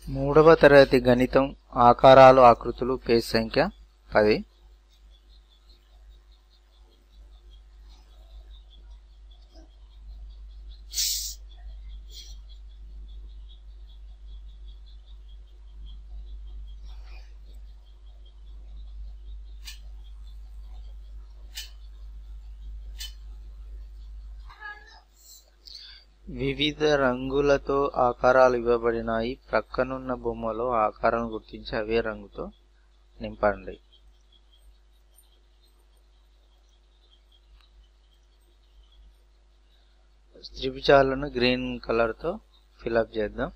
మూడవ తరగతి గణితం ఆకారాలు ఆకృతులు పేజ్ సంఖ్య 10. వివిధ రంగులతో ఆకారాలు ఇవ్వబడినాయి. ప్రక్కనున్న బొమ్మలో ఆకారాలను గుర్తించి అవే రంగుతో నింపండి. త్రిభుజాలను గ్రీన్ కలర్ తో ఫిల్అప్ చేద్దాం.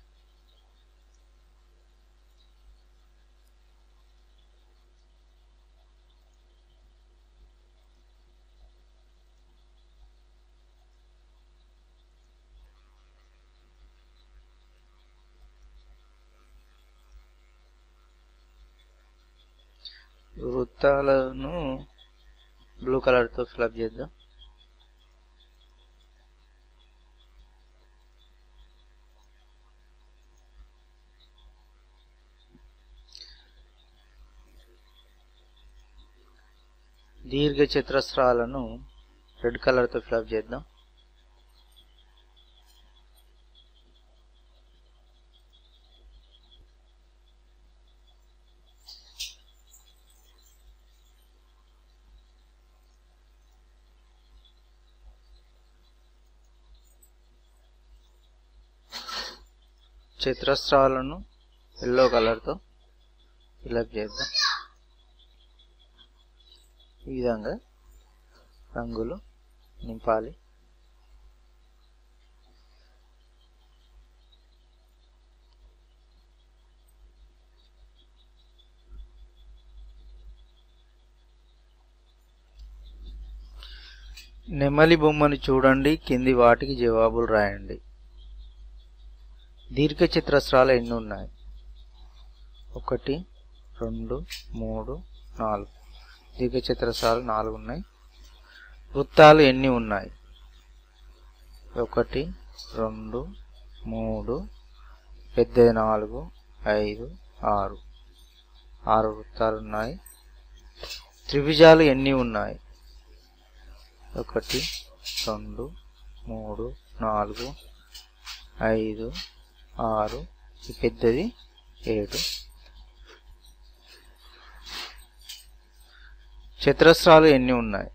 వృత్తాలను బ్లూ కలర్ తో ఫిల్అప్ చేద్దాం. దీర్ఘ చతురస్రాలను రెడ్ కలర్ తో ఫిల్అప్ చేద్దాం. చతురస్రాలను ఎల్లో కలర్ తో ఫిల్అప్ చేద్దాం. ఈ విధంగా రంగులు నింపాలి. నెమలి బొమ్మను చూడండి, కింది వాటికి జవాబులు రాయండి. దీర్ఘ చతురస్రాలు ఎన్ని ఉన్నాయి? 1 2 3 4. దీర్ఘ చతురస్రాలు 4 ఉన్నాయి. వృత్తాలు ఎన్ని ఉన్నాయి? 1 2 3 పెద్దది 4 5 6. 6 వృత్తాలు ఉన్నాయి. త్రిభుజాలు ఎన్ని ఉన్నాయి? 1 2 3 4 5 6. పెద్దది 7. చతురస్రాలు ఎన్ని ఉన్నాయి?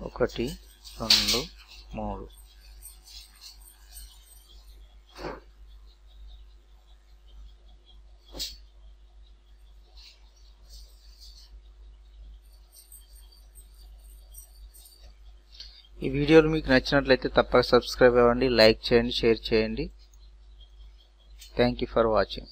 1 2 3. ఈ వీడియోలు మీకు నచ్చినట్లయితే తప్పక సబ్స్క్రైబ్ అవ్వండి, లైక్ చేయండి, షేర్ చేయండి. Thank you for watching.